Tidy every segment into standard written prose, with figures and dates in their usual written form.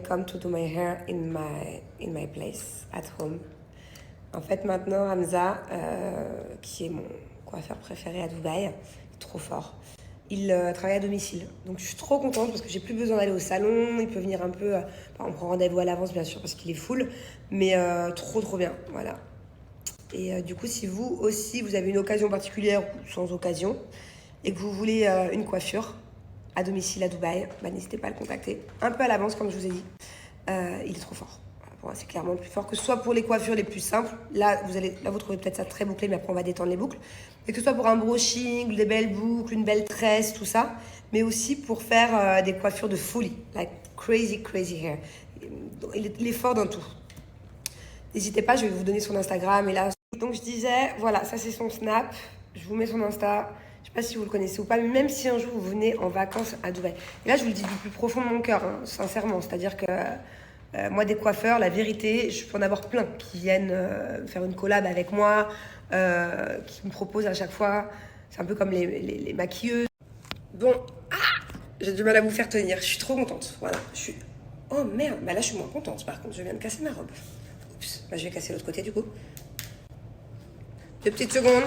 come to do my hair in my place at home. En fait, maintenant, Hamza, qui est mon coiffeur préféré à Dubaï, trop fort. Il travaille à domicile. Donc, je suis trop contente parce que j'ai plus besoin d'aller au salon. Il peut venir un peu... on prend rendez-vous à l'avance, bien sûr, parce qu'il est full. Mais trop bien, voilà. Et du coup, si vous aussi, vous avez une occasion particulière ou sans occasion, et que vous voulez une coiffure à domicile à Dubaï, n'hésitez pas à le contacter. Un peu à l'avance, comme je vous ai dit. Il est trop fort. Pour moi, c'est clairement le plus fort. Que ce soit pour les coiffures les plus simples, là, vous trouvez peut-être ça très bouclé, mais après, on va détendre les boucles. Et que ce soit pour un brushing, des belles boucles, une belle tresse, tout ça. Mais aussi pour faire des coiffures de folie. Like crazy hair. Il est fort dans tout. N'hésitez pas, je vais vous donner son Instagram. Et là, donc je disais, voilà, ça c'est son Snap. Je vous mets son Insta. Je sais pas si vous le connaissez ou pas, mais même si un jour vous venez en vacances à Dubaï. Et là, je vous le dis du plus profond de mon cœur, hein, sincèrement. C'est-à-dire que moi, des coiffeurs, la vérité, je peux en avoir plein qui viennent faire une collab avec moi, qui me proposent à chaque fois. C'est un peu comme les maquilleuses. Bon, j'ai du mal à vous faire tenir. Je suis trop contente. Voilà, oh merde, là, je suis moins contente. Par contre, je viens de casser ma robe. Oups, je vais casser l'autre côté du coup. 2 petites secondes.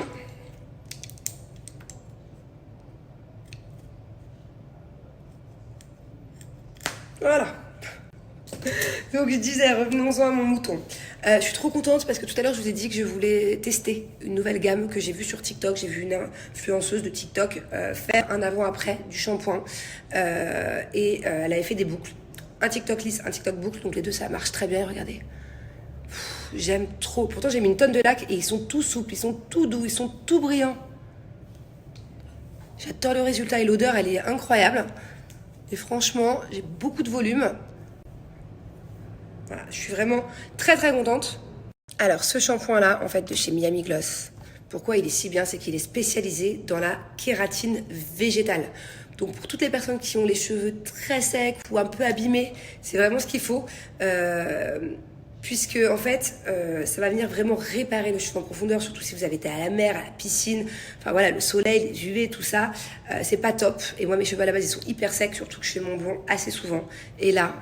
Voilà. Donc je disais, revenons-en à mon mouton. Je suis trop contente parce que tout à l'heure je vous ai dit que je voulais tester une nouvelle gamme que j'ai vue sur TikTok. J'ai vu une influenceuse de TikTok faire un avant-après du shampoing et elle avait fait des boucles. Un TikTok lisse, un TikTok boucle, donc les deux ça marche très bien, regardez. J'aime trop. Pourtant j'ai mis une tonne de lac et ils sont tout souples, ils sont tout doux, ils sont tout brillants. J'adore le résultat et l'odeur elle est incroyable. Et franchement, j'ai beaucoup de volume. Voilà, je suis vraiment très contente. Alors, ce shampoing-là, en fait, de chez Miami Gloss, pourquoi il est si bien, c'est qu'il est spécialisé dans la kératine végétale. Donc, pour toutes les personnes qui ont les cheveux très secs ou un peu abîmés, c'est vraiment ce qu'il faut. Puisque, en fait, ça va venir vraiment réparer le cheveu en profondeur, surtout si vous avez été à la mer, à la piscine. Enfin, voilà, le soleil, les UV, tout ça, c'est pas top. Et moi, mes cheveux à la base, ils sont hyper secs, surtout que je fais mon blond assez souvent. Et là,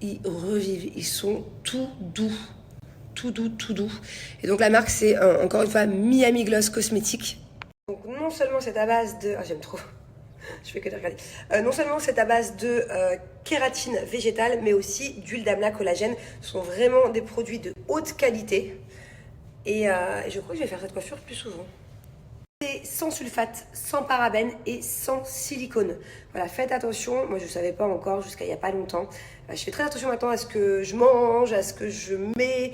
ils revivent, ils sont tout doux. Tout doux. Et donc la marque c'est encore une fois Miami Gloss Cosmétique. Donc non seulement c'est à base de... j'aime trop. Je fais que de regarder. Non seulement c'est à base de kératine végétale, mais aussi d'huile d'amla collagène. Ce sont vraiment des produits de haute qualité. Et je crois que je vais faire cette coiffure plus souvent. C'est sans sulfate, sans parabènes et sans silicone. Voilà, faites attention. Moi, je ne savais pas encore jusqu'à il n'y a pas longtemps. Je fais très attention maintenant à ce que je mange, à ce que je mets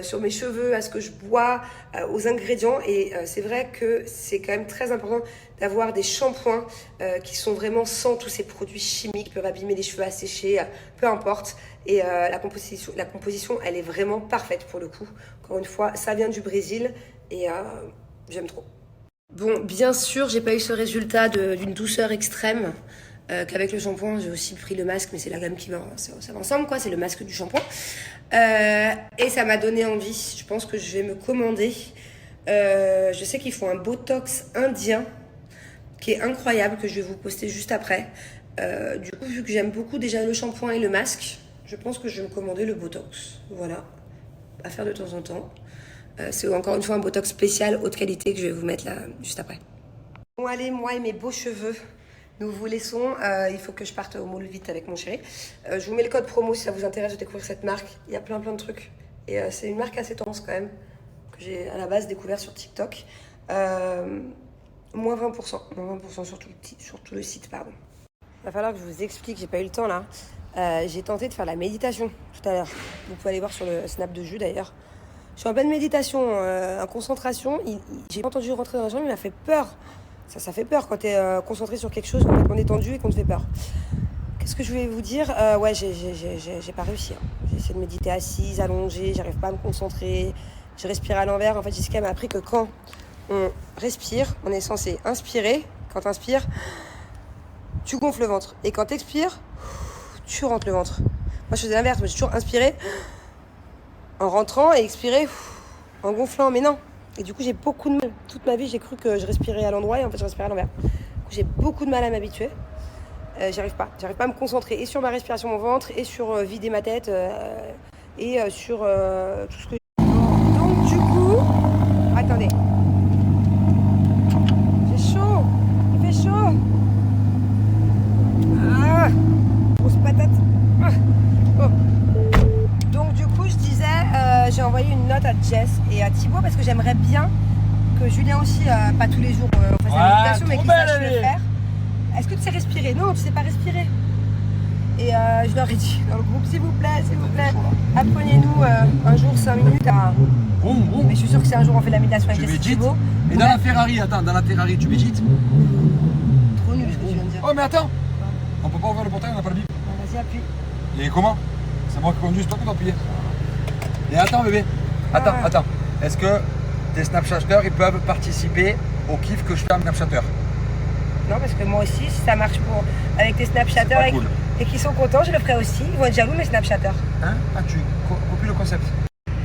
sur mes cheveux, à ce que je bois, aux ingrédients. Et c'est vrai que c'est quand même très important d'avoir des shampoings qui sont vraiment sans tous ces produits chimiques qui peuvent abîmer les cheveux, assécher, peu importe. Et la composition, elle est vraiment parfaite pour le coup. Encore une fois, ça vient du Brésil et j'aime trop. Bon, bien sûr, j'ai pas eu ce résultat d'une douceur extrême qu'avec le shampoing. J'ai aussi pris le masque, mais c'est la gamme qui va, ça va ensemble, quoi. C'est le masque du shampoing. Et ça m'a donné envie. Je pense que je vais me commander. Je sais qu'ils font un Botox indien qui est incroyable, que je vais vous poster juste après. Du coup, vu que j'aime beaucoup déjà le shampoing et le masque, je pense que je vais me commander le Botox. Voilà, à faire de temps en temps. C'est encore une fois un Botox spécial haute qualité que je vais vous mettre là juste après. Bon allez, moi et mes beaux cheveux, nous vous laissons. Il faut que je parte au mall vite avec mon chéri. Je vous mets le code promo si ça vous intéresse de découvrir cette marque. Il y a plein de trucs. Et c'est une marque assez tendance quand même, que j'ai à la base découvert sur TikTok. Moins 20% sur tout le site, pardon. Il va falloir que je vous explique, j'ai pas eu le temps là. J'ai tenté de faire la méditation tout à l'heure. Vous pouvez aller voir sur le snap de Jus d'ailleurs. Je suis en pleine méditation, en concentration. J'ai pas entendu rentrer dans la chambre, il m'a fait peur. Ça fait peur quand tu es concentré sur quelque chose, complètement détendu et qu'on te fait peur. Qu'est-ce que je voulais vous dire? Ouais, j'ai pas réussi. Hein. J'ai essayé de méditer assise, allongée, j'arrive pas à me concentrer. Je respire à l'envers. En fait, Jessica m'a appris que quand on respire, on est censé inspirer. Quand tu inspires, tu gonfles le ventre. Et quand tu expires, tu rentres le ventre. Moi, je faisais l'inverse. Moi, j'ai toujours inspiré en rentrant et expirer en gonflant, mais non. Et du coup, j'ai beaucoup de mal. Toute ma vie, j'ai cru que je respirais à l'endroit et en fait, je respirais à l'envers. Du coup, j'ai beaucoup de mal à m'habituer. j'arrive pas à me concentrer et sur ma respiration, mon ventre, et sur vider ma tête, et sur tout ce que... Donc du coup, attendez, j'ai chaud, il fait chaud, grosse patate. Oh. Donc du coup je disais, j'ai envoyé une note à Jess et à Thibaut parce que j'aimerais bien que Julien aussi, pas tous les jours fasse la méditation, mais qu'il sache le faire. Est-ce que tu sais respirer? Non, tu sais pas respirer. Et je leur ai dit dans le groupe, s'il vous plaît, apprenez-nous un jour 5 minutes à... Mais je suis sûre que c'est un jour on fait la méditation avec Jess et Thibaut. Et dans la Ferrari, attends, dans la Ferrari, tu médites? Trop nul ce que tu viens de dire. Oh mais attends, on peut pas ouvrir le portail, on n'a pas le bip. Vas-y, appuie. Et comment? C'est moi qui conduis, c'est toi qui dois appuyer. Et attends bébé, attends. Est-ce que tes Snapchatters, ils peuvent participer au kiff que je fais à Snapchatter? Non, parce que moi aussi, si ça marche avec tes Snapchatters cool. et qu'ils sont contents, je le ferai aussi. Ils vont être jaloux, mes Snapchatters. Hein? Ah, tu copies le concept?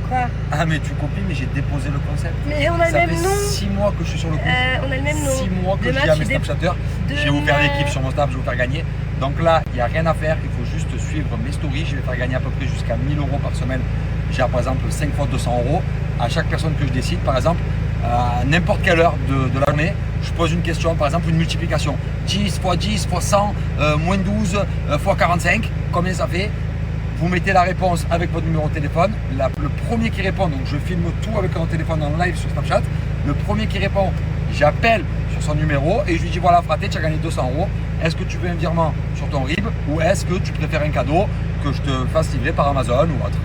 Quoi? Ah, mais tu copies, mais j'ai déposé le concept. Mais on a le même nom. Ça fait 6 mois que je suis sur le coup. On a le même nom. 6 mois que je dis à mes Snapchatters, je vais vous faire des kiffs sur mon Snap, je vais vous faire gagner. Donc là, il n'y a rien à faire, il faut juste suivre mes stories. Je vais faire gagner à peu près jusqu'à 1 000 € par semaine. J'ai par exemple 5 fois 200 € à chaque personne que je décide. Par exemple, à n'importe quelle heure de la journée, je pose une question, par exemple une multiplication. 10 fois 10 fois 100, moins 12 fois 45, combien ça fait? Vous mettez la réponse avec votre numéro de téléphone. Le premier qui répond, donc je filme tout avec mon téléphone en live sur Snapchat. Le premier qui répond, j'appelle sur son numéro et je lui dis voilà fraté, tu as gagné 200 €. Est-ce que tu veux un virement sur ton RIB ou est-ce que tu préfères un cadeau que je te fasse livrer par Amazon ou autre?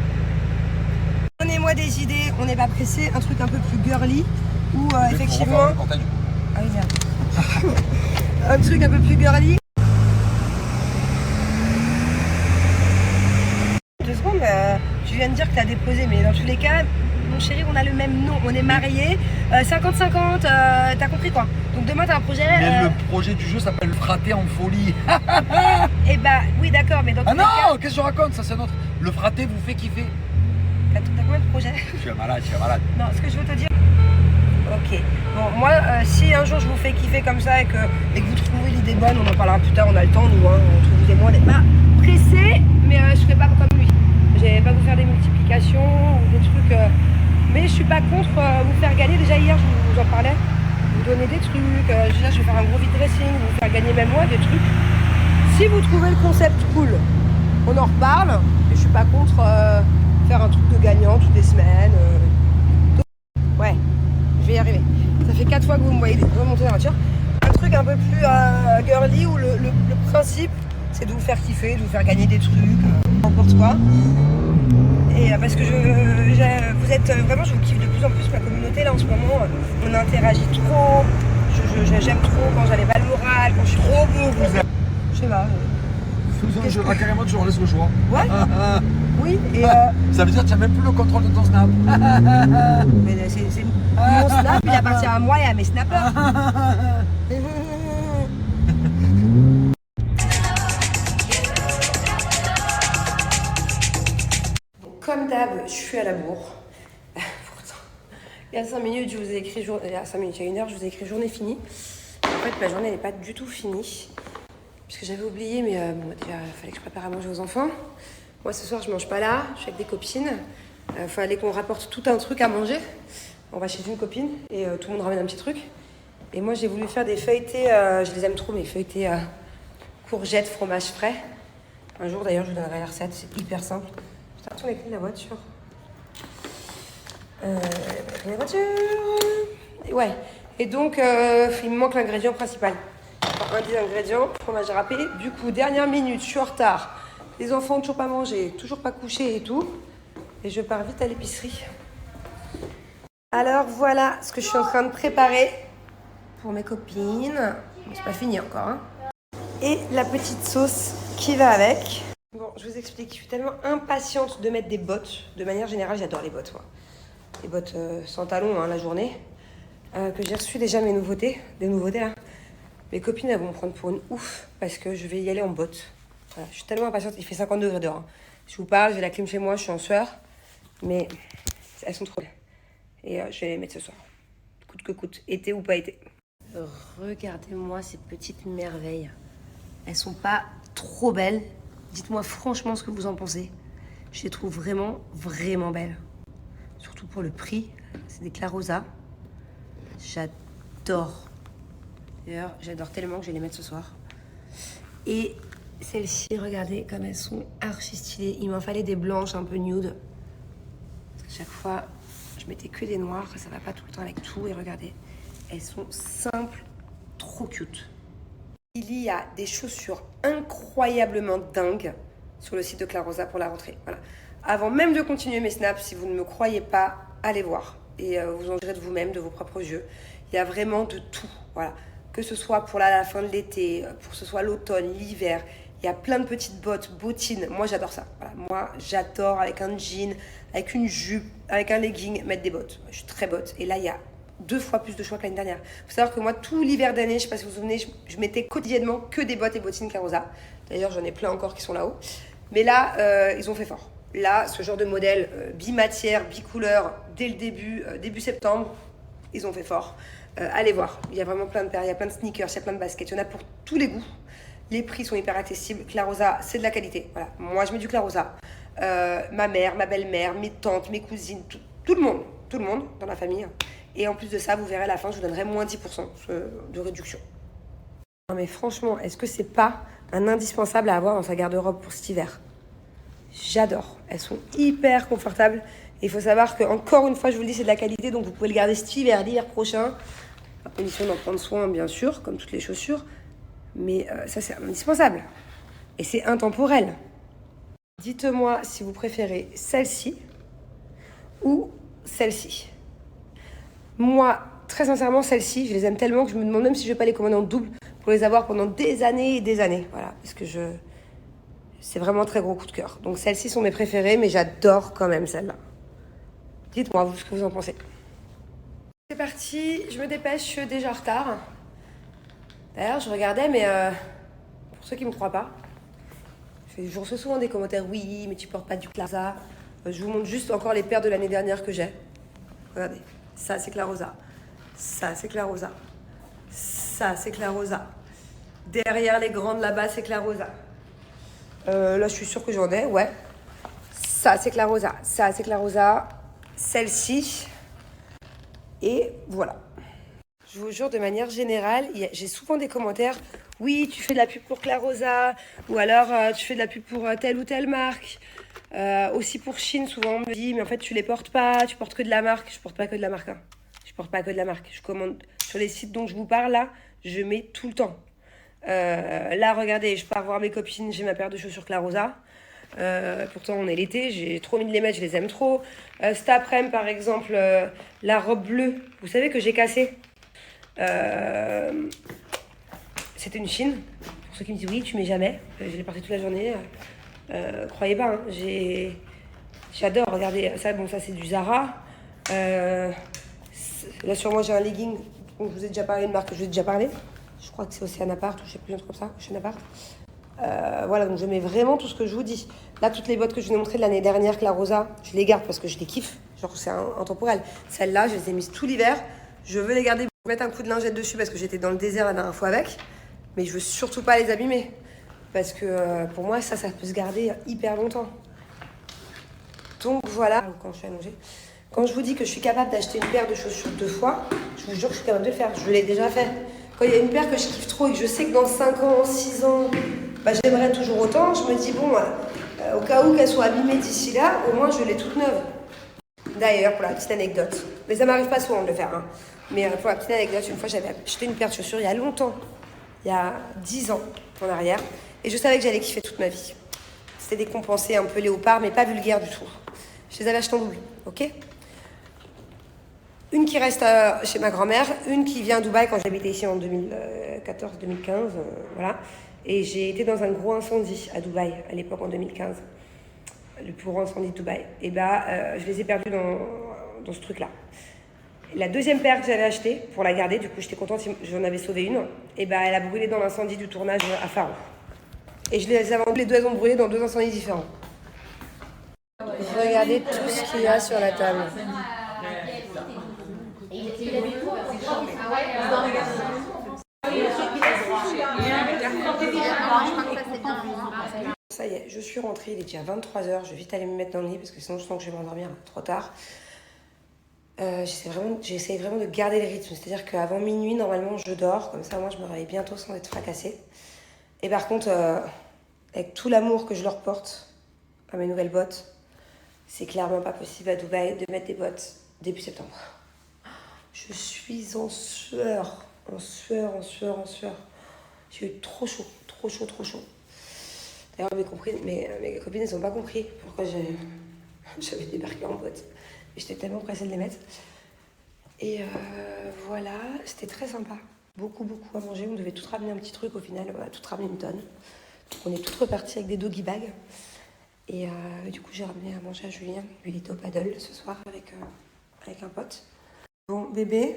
Donnez-moi des idées, on n'est pas pressé, un truc un peu plus girly où effectivement... Ah oui, merde. Un truc un peu plus girly. 2 secondes, tu viens de dire que tu as déposé, mais dans tous les cas, mon chéri, on a le même nom, on est mariés, 50-50, t'as compris quoi? Donc demain t'as un projet... Mais le projet du jeu s'appelle Fraté en folie. Eh bah oui d'accord, mais dans tous les cas... Ah non, qu'est-ce que je raconte? Ça c'est notre... Le Fraté vous fait kiffer. T'as combien de projets? Je suis malade. Non, ce que je veux te dire... Ok. Bon, moi, si un jour je vous fais kiffer comme ça et que vous trouvez l'idée bonne, on en parlera plus tard, on a le temps, nous, hein, entre vous et moi, on n'est pas pressés, mais je ne ferai pas comme lui. Je vais pas vous faire des multiplications ou des trucs... mais je suis pas contre vous faire gagner. Déjà hier, je vous en parlais, vous donner des trucs. Déjà, je vais faire un gros vide dressing, vous faire gagner même moi des trucs. Si vous trouvez le concept cool, on en reparle. Et je suis pas contre faire un truc de gagnant toutes les semaines. Ouais. Je vais y arriver. Ça fait 4 fois que vous me voyez remonter la voiture. Un truc un peu plus girly où le principe c'est de vous faire kiffer, de vous faire gagner des trucs, n'importe quoi. Et parce que vous êtes vraiment, je vous kiffe de plus en plus ma communauté là en ce moment. On interagit trop. J'aime trop quand j'avais pas le moral, quand je suis trop beau. Je sais pas. Carrément, tu leur laisses le choix. Ouais. Oui, et ça veut dire que tu n'as même plus le contrôle de ton Snap. Mais mon Snap, il appartient à moi et à mes snappers. Comme d'hab, je suis à la bourre. Pourtant, il y a 5 minutes, je vous ai écrit il y a 5 minutes, il y a 1 heure, je vous ai écrit journée finie. En fait, ma journée n'est pas du tout finie. Puisque j'avais oublié, mais bon, déjà, il fallait que je prépare à manger aux enfants. Moi, ce soir, je mange pas là, je suis avec des copines. Il fallait qu'on rapporte tout un truc à manger. On va chez une copine et tout le monde ramène un petit truc. Et moi, j'ai voulu faire des feuilletés, je les aime trop, mais feuilletés courgettes, fromage frais. Un jour, d'ailleurs, je vous donnerai la recette, c'est hyper simple. Putain, attends les clés de la voiture. Les clés de la voiture. Et ouais. Et donc, il me manque l'ingrédient principal. Enfin, un des ingrédients, fromage râpé. Du coup, dernière minute, je suis en retard. Les enfants n'ont toujours pas mangé, toujours pas couché et tout. Et je pars vite à l'épicerie. Alors voilà ce que je suis en train de préparer pour mes copines. Bon, c'est pas fini encore. Hein. Et la petite sauce qui va avec. Bon, je vous explique. Je suis tellement impatiente de mettre des bottes. De manière générale, j'adore les bottes, moi. Les bottes sans talons hein, la journée. Que j'ai reçu déjà mes nouveautés. Des nouveautés là. Mes copines elles vont me prendre pour une ouf parce que je vais y aller en bottes. Voilà, je suis tellement impatiente, il fait 50 degrés dehors. Hein. Je vous parle, j'ai la clim chez moi, je suis en sueur. Mais elles sont trop belles. Et je vais les mettre ce soir. Coûte que coûte, été ou pas été. Regardez-moi ces petites merveilles. elles sont pas trop belles. Dites-moi franchement ce que vous en pensez. Je les trouve vraiment, vraiment belles. Surtout pour le prix. C'est des Clarosa. J'adore. D'ailleurs, j'adore tellement que je vais les mettre ce soir. Et celles-ci, regardez comme elles sont archi stylées. Il m'en fallait des blanches un peu nude. Parce qu'à chaque fois, je mettais que des noirs. Ça va pas tout le temps avec tout. Et regardez, elles sont simples, trop cute. Il y a des chaussures incroyablement dingues sur le site de Clarosa pour la rentrée. Voilà. Avant même de continuer mes snaps, si vous ne me croyez pas, allez voir. Et vous en direz de vous-même, de vos propres yeux. Il y a vraiment de tout. Voilà. Que ce soit pour la fin de l'été, pour que ce soit l'automne, l'hiver. Il y a plein de petites bottes, bottines. Moi, j'adore ça. Voilà. Moi, j'adore avec un jean, avec une jupe, avec un legging, mettre des bottes. Je suis très botte. Et là, il y a 2 fois plus de choix que l'année dernière. Il faut savoir que moi, tout l'hiver d'année, je ne sais pas si vous vous souvenez, je mettais quotidiennement que des bottes et bottines Clarosa. D'ailleurs, j'en ai plein encore qui sont là-haut. Mais là, ils ont fait fort. Là, ce genre de modèle bimatière, bicouleur, dès le début septembre, ils ont fait fort. Allez voir, il y a vraiment plein de paires, il y a plein de sneakers, il y a plein de baskets, il y en a pour tous les goûts. Les prix sont hyper accessibles. Clarosa, c'est de la qualité. Voilà. Moi, je mets du Clarosa. Ma mère, ma belle-mère, mes tantes, mes cousines, tout le monde dans la famille. Et en plus de ça, vous verrez à la fin, je vous donnerai moins 10% de réduction. Non mais franchement, est-ce que c'est pas un indispensable à avoir dans sa garde-robe pour cet hiver? J'adore. Elles sont hyper confortables. Et il faut savoir que, encore une fois, je vous le dis, c'est de la qualité. Donc vous pouvez le garder cet hiver, l'hiver prochain. À condition d'en prendre soin, bien sûr, comme toutes les chaussures. Mais ça, c'est indispensable. Et c'est intemporel. Dites-moi si vous préférez celle-ci ou celle-ci. Moi, très sincèrement, celle-ci, je les aime tellement que je me demande même si je ne vais pas les commander en double pour les avoir pendant des années et des années. Voilà, parce que c'est vraiment un très gros coup de cœur. Donc celles-ci sont mes préférées, mais j'adore quand même celle-là. Dites-moi vous ce que vous en pensez. C'est parti, je me dépêche, je suis déjà en retard. D'ailleurs, je regardais, mais pour ceux qui ne me croient pas, je reçois souvent des commentaires, oui, mais tu portes pas du Clarosa. Je vous montre juste encore les paires de l'année dernière que j'ai. Regardez, ça c'est Clarosa, ça c'est Clarosa, ça c'est Clarosa. Derrière les grandes là-bas, c'est Clarosa. Là, je suis sûre que j'en ai, ouais. Ça c'est Clarosa, ça c'est Clarosa, celle-ci. Et voilà. Je vous jure, de manière générale, j'ai souvent des commentaires. Oui, tu fais de la pub pour Clarosa, ou alors tu fais de la pub pour telle ou telle marque. Aussi pour Chine, souvent on me dit, mais en fait tu les portes pas, tu portes que de la marque. Je porte pas que de la marque. Hein. Je porte pas que de la marque. Je commande sur les sites dont je vous parle là, je mets tout le temps. Là, regardez, je pars voir mes copines, j'ai ma paire de chaussures Clarosa. Pourtant on est l'été, j'ai trop envie de les mettre, je les aime trop. Cet après-midi par exemple, la robe bleue, vous savez que j'ai cassé. C'était une Chine. Pour ceux qui me disent oui, tu mets jamais. Je l'ai portée toute la journée. Croyez pas, hein. J'adore. Regardez, ça, bon, ça c'est du Zara. Là sur moi j'ai un legging dont je vous ai déjà parlé, une marque que je vous ai déjà parlé. Je crois que c'est Océanapart ou je sais plus un truc comme ça, Océanapart. Voilà, donc je mets vraiment tout ce que je vous dis. Là, toutes les bottes que je vous ai montrées de l'année dernière, Clarosa, je les garde parce que je les kiffe. Genre, c'est intemporel. Celles-là, je les ai mises tout l'hiver. Je veux les garder pour mettre un coup de lingette dessus parce que j'étais dans le désert la dernière fois avec. Mais je veux surtout pas les abîmer. Parce que pour moi, ça peut se garder hyper longtemps. Donc voilà, quand je suis allongée. Quand je vous dis que je suis capable d'acheter une paire de chaussures 2 fois, je vous jure que je suis capable de le faire. Je l'ai déjà fait. Quand il y a une paire que je kiffe trop et que je sais que dans 5 ans, 6 ans, j'aimerais toujours autant, je me dis bon, au cas où qu'elle soit abîmée d'ici là, au moins je l'ai toute neuve. D'ailleurs, pour la petite anecdote, mais ça m'arrive pas souvent de le faire, hein. Mais pour la petite anecdote, une fois j'avais acheté une paire de chaussures il y a longtemps, il y a 10 ans en arrière, et je savais que j'allais kiffer toute ma vie. C'était des compensés un peu léopard, mais pas vulgaires du tout. Je les avais achetées en double, ok? Une qui reste chez ma grand-mère, une qui vient à Dubaï quand j'habitais ici en 2014-2015, voilà. Et j'ai été dans un gros incendie à Dubaï, à l'époque en 2015. Le plus gros incendie de Dubaï. Et je les ai perdues dans ce truc-là. La deuxième paire que j'avais achetée, pour la garder, du coup j'étais contente, j'en avais sauvé une, et elle a brûlé dans l'incendie du tournage à Faro. Et je les avais les deux, elles ont brûlé dans 2 incendies différents. Regardez tout ce qu'il y a sur la table. je suis rentrée, il est déjà 23h, je vais vite aller me mettre dans le lit parce que sinon je sens que je vais m'endormir trop tard. J'essaie vraiment de garder le rythme, c'est-à-dire qu'avant minuit, normalement, je dors, comme ça, moi, je me réveille bientôt sans être fracassée. Et par contre, avec tout l'amour que je leur porte à mes nouvelles bottes, c'est clairement pas possible à Dubaï de mettre des bottes début septembre. Je suis en sueur, en sueur. J'ai eu trop chaud. D'ailleurs, mes copines, elles n'ont pas compris pourquoi j'avais débarqué en bottes. J'étais tellement pressée de les mettre. Et voilà, c'était très sympa. Beaucoup à manger. On devait tout ramener un petit truc. Au final, on a tout ramené une tonne. Donc on est toutes reparties avec des doggy bags. Et du coup, j'ai ramené à manger à Julien. Lui, il était au paddle ce soir avec un pote. Bon, bébé,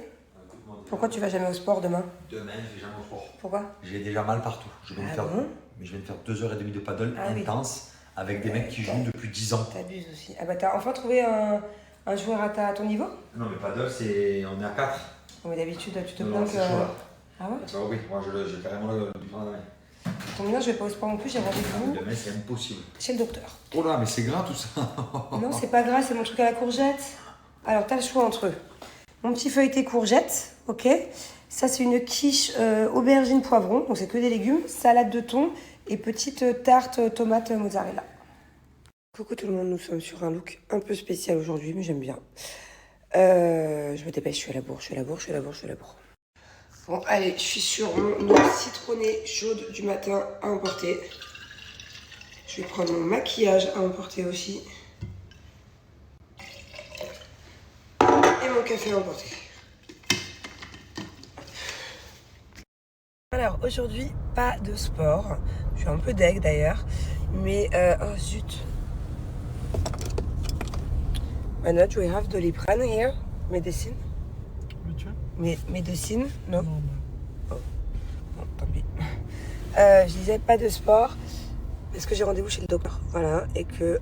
pourquoi tu vas jamais au sport demain? Demain, je vais jamais au sport. Pourquoi? J'ai déjà mal partout. Je vais me faire 2h30 de paddle intense avec des mecs qui jouent depuis 10 ans. T'abuses aussi. Ah bah t'as enfin trouvé un joueur à ton niveau? Non mais paddle, on est à 4. Oh, mais d'habitude, tu te plains que... Ah ouais? Bah oui, moi j'ai carrément le bifon à la main. Ton bien, je vais pas au sport non plus, j'ai rendez-vous. Demain, c'est impossible. Chez le docteur. Oh là, mais c'est gras tout ça. Non, c'est pas gras, c'est mon truc à la courgette. Alors, t'as le choix entre mon petit feuilleté courgette, ok? Ça, c'est une quiche aubergine poivron, donc c'est que des légumes, salade de thon et petite tarte tomate mozzarella. Coucou tout le monde, nous sommes sur un look un peu spécial aujourd'hui, mais j'aime bien. Je me dépêche, je suis à la bourre. Bon, allez, je suis sur mon eau citronnée chaude du matin à emporter. Je vais prendre mon maquillage à emporter aussi. Et mon café à emporter. Alors, aujourd'hui, pas de sport. Je suis un peu deg d'ailleurs. Mais, oh zut. Manoj, we have Doliprane here. Medicine. Médecine, non? Oh. Bon, tant pis. Je disais pas de sport parce que j'ai rendez-vous chez le docteur, voilà, et que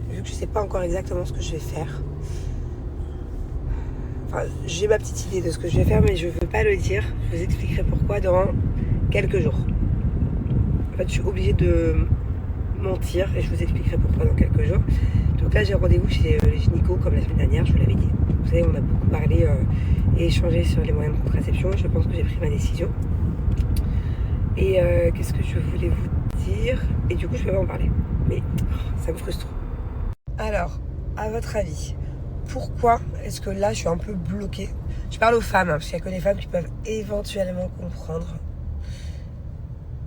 vu que je sais pas encore exactement ce que je vais faire, enfin, j'ai ma petite idée de ce que je vais faire, mais je veux pas le dire. Je vous expliquerai pourquoi dans quelques jours. En fait, je suis obligée de mentir et je vous expliquerai pourquoi dans quelques jours. Donc là, j'ai rendez-vous chez les gynécos comme la semaine dernière, je vous l'avais dit. Vous savez, on a beaucoup parlé et échangé sur les moyens de contraception. Je pense que j'ai pris ma décision. Et qu'est-ce que je voulais vous dire? Et du coup, je peux pas en parler. Mais ça me frustre. Alors, à votre avis, pourquoi est-ce que là, je suis un peu bloquée? Je parle aux femmes, hein, parce qu'il n'y a que les femmes qui peuvent éventuellement comprendre.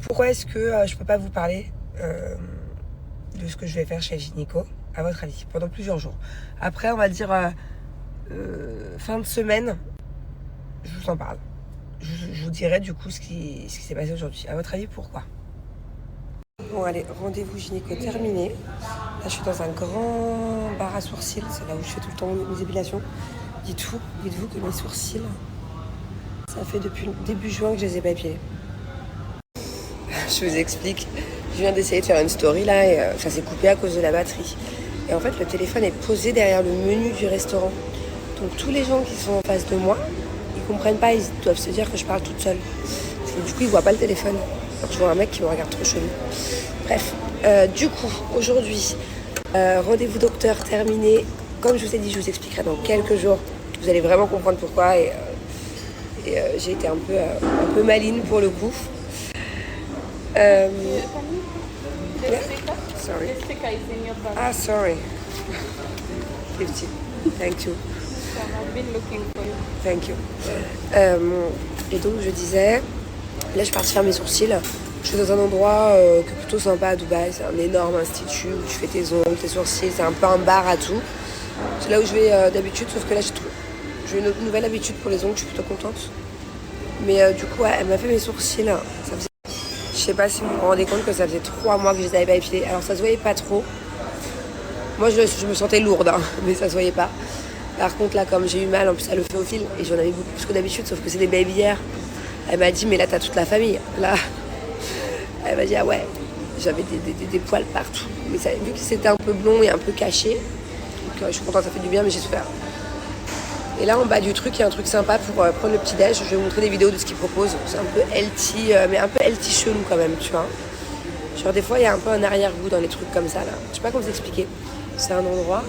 Pourquoi est-ce que je peux pas vous parler de ce que je vais faire chez gynéco, à votre avis, pendant plusieurs jours? Après, on va dire fin de semaine, je vous en parle. Je vous dirai du coup ce qui s'est passé aujourd'hui. À votre avis, pourquoi? Bon, allez, rendez-vous gynéco terminé. Là, je suis dans un grand bar à sourcils. C'est là où je fais tout le temps mes épilations. Dites-vous que mes sourcils, ça fait depuis le début juin que je les ai pas épilés. Je vous explique. Je viens d'essayer de faire une story là et ça s'est coupé à cause de la batterie. Et en fait, le téléphone est posé derrière le menu du restaurant. Donc tous les gens qui sont en face de moi, ils comprennent pas, ils doivent se dire que je parle toute seule. Parce que du coup, ils voient pas le téléphone. Alors, je vois un mec qui me regarde trop chelou. Bref, du coup, aujourd'hui, rendez-vous docteur terminé. Comme je vous ai dit, je vous expliquerai dans quelques jours. Vous allez vraiment comprendre pourquoi. Et j'ai été un peu maline pour le coup. Yeah. Sorry. Ah, sorry. 50. Thank you. I've been looking for you. Thank you. Et donc, je disais, là, je suis partie faire mes sourcils. Je suis dans un endroit qui est plutôt sympa à Dubaï. C'est un énorme institut où tu fais tes ongles, tes sourcils. C'est un peu un bar à tout. C'est là où je vais d'habitude, sauf que là, j'ai une nouvelle habitude pour les ongles. Je suis plutôt contente. Mais du coup, ouais, elle m'a fait mes sourcils. Ça faisait... Je sais pas si vous vous rendez compte que ça faisait 3 mois que je les avais pas épilés. Alors ça se voyait pas trop. Moi je me sentais lourde, hein, mais ça se voyait pas. Par contre là, comme j'ai eu mal, en plus ça le fait au fil et j'en avais beaucoup plus que d'habitude, sauf que c'est des babyères. Elle m'a dit mais là t'as toute la famille. Là, elle m'a dit ah ouais, j'avais des poils partout. Mais ça, vu que c'était un peu blond et un peu caché, donc, je suis contente, ça fait du bien, mais j'ai souffert. Et là en bas du truc, il y a un truc sympa pour prendre le petit déj. Je vais vous montrer des vidéos de ce qu'ils proposent. C'est un peu healthy, mais un peu healthy chelou quand même, tu vois. Genre des fois il y a un peu un arrière-goût dans les trucs comme ça là. Je sais pas comment vous expliquer. C'est un endroit.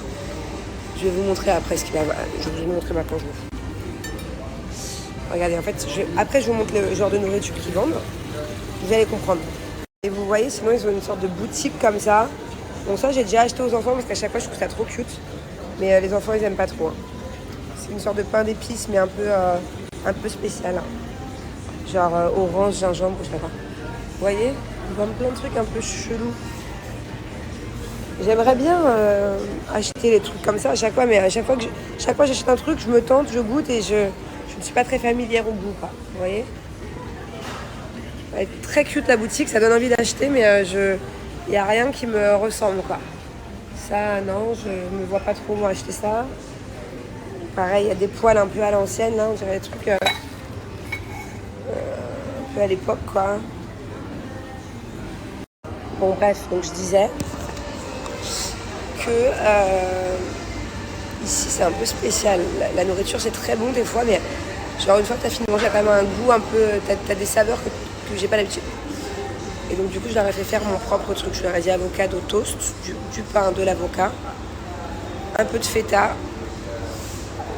Je vais vous montrer après ce qu'il a. Je vais vous montrer maintenant. Regardez, en fait, après je vous montre le genre de nourriture qu'ils vendent. Vous allez comprendre. Et vous voyez, sinon ils ont une sorte de boutique comme ça. Bon ça j'ai déjà acheté aux enfants parce qu'à chaque fois je trouve ça trop cute. Mais les enfants ils aiment pas trop. Hein. C'est une sorte de pain d'épices mais un peu spécial. Hein. Genre orange, gingembre, je sais pas quoi. Vous voyez, ils vendent plein de trucs un peu chelous. J'aimerais bien acheter les trucs comme ça à chaque fois, mais à chaque fois j'achète un truc, je me tente, je goûte et je ne suis pas très familière au goût, quoi. Vous voyez? Elle est très cute la boutique, ça donne envie d'acheter, mais il n'y a rien qui me ressemble, quoi. Ça, non, je ne me vois pas trop moi acheter ça. Pareil, il y a des poils un peu à l'ancienne, là, on dirait des trucs un peu à l'époque, quoi. Bon, bref, donc je disais que ici c'est un peu spécial. La nourriture c'est très bon des fois, mais genre une fois que tu as fini de manger, t'as quand même un goût un peu, t'as des saveurs que j'ai pas l'habitude. Et donc du coup je leur ai fait faire mon propre truc. Je leur ai dit avocado toast, du pain, de l'avocat, un peu de feta.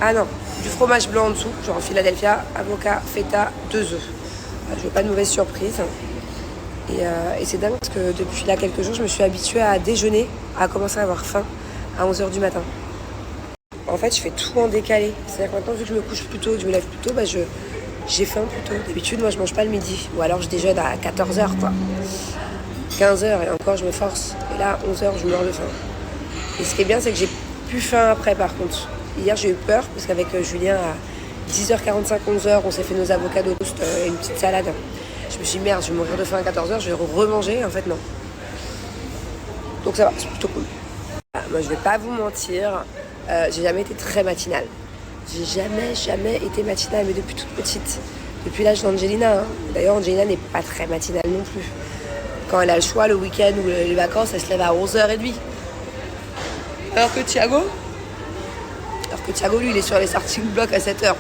Ah non, du fromage blanc en dessous, genre Philadelphia, avocat, feta, 2 œufs. Je veux pas de mauvaise surprise. Et c'est dingue parce que depuis là quelques jours, je me suis habituée à déjeuner, à commencer à avoir faim à 11h du matin. En fait, je fais tout en décalé. C'est-à-dire que maintenant, vu que je me couche plus tôt, que je me lève plus tôt, j'ai faim plus tôt. D'habitude, moi, je mange pas le midi. Ou alors, je déjeune à 14h, quoi. 15h, et encore, je me force. Et là, 11h, je meurs de faim. Et ce qui est bien, c'est que j'ai plus faim après, par contre. Hier, j'ai eu peur parce qu'avec Julien, à 10h45, 11h, on s'est fait nos avocados toast et une petite salade. Je me suis dit, merde, je vais mourir de faim à 14h, je vais remanger. En fait, non. Donc ça va, c'est plutôt cool. Moi, je vais pas vous mentir, j'ai jamais été très matinale. J'ai jamais été matinale, mais depuis toute petite. Depuis l'âge d'Angelina. Hein. D'ailleurs, Angelina n'est pas très matinale non plus. Quand elle a le choix, le week-end ou les vacances, elle se lève à 11h30. Alors que Thiago, lui, il est sur les starting blocks à 7h.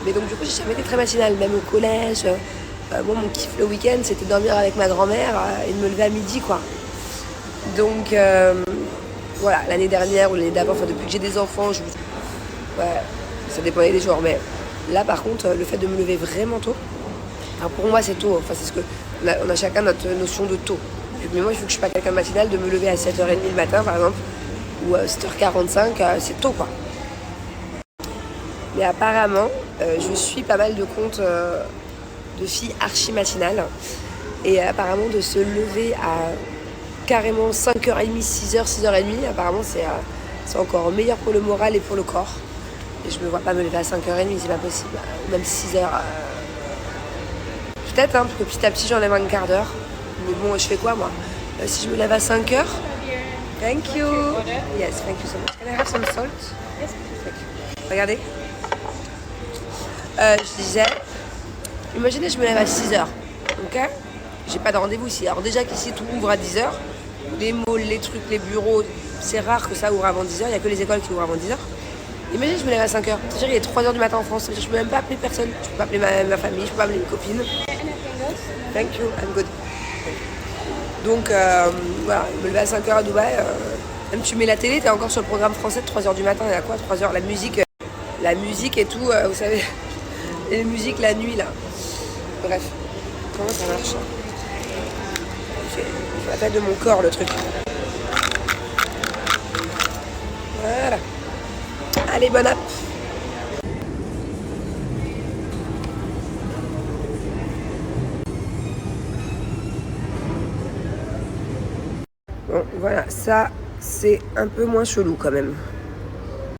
Mais donc, du coup, j'ai jamais été très matinale, même au collège. Moi, mon kiff le week-end, c'était de dormir avec ma grand-mère et de me lever à midi, quoi. Donc, voilà, l'année dernière ou l'année d'avant, enfin, depuis que j'ai des enfants, ça dépendait des jours. Mais là, par contre, le fait de me lever vraiment tôt, alors pour moi, c'est tôt. Enfin, c'est ce que on a chacun notre notion de tôt. Mais moi, vu que je suis pas quelqu'un de matinal, de me lever à 7h30 le matin, par exemple, ou 7h45, c'est tôt, quoi. Mais apparemment, je suis pas mal de comptes de filles archi matinales. Et apparemment, de se lever à carrément 5h30, 6h, 6h30, apparemment, c'est encore meilleur pour le moral et pour le corps. Et je me vois pas me lever à 5h30, c'est pas possible. Même 6h. Peut-être, hein, parce que petit à petit, j'enlève un quart d'heure. Mais bon, je fais quoi, moi si je me lève à 5h. Thank you. Yes, thank you so much. Can I have some salt? Yes. Thank you. Regardez. Je disais, imaginez, je me lève à 6h. Ok? J'ai pas de rendez-vous ici. Alors, déjà qu'ici, tout ouvre à 10h. Les malls, les trucs, les bureaux, c'est rare que ça ouvre avant 10h. Il n'y a que les écoles qui ouvrent avant 10h. Imaginez, je me lève à 5h. C'est-à-dire qu'il est 3h du matin en France. Je peux même pas appeler personne. Je peux pas appeler ma famille, je peux pas appeler mes copines. Thank you, I'm good. Donc, voilà, me lever à 5h à Dubaï. Même tu mets la télé, t'es encore sur le programme français de 3h du matin. Il y a quoi? 3h, la musique et tout, vous savez. Les musiques la nuit, là. Bref, comment ça marche? Je la tête de mon corps, le truc. Voilà. Allez, bonne app. Bon, voilà, ça, c'est un peu moins chelou quand même.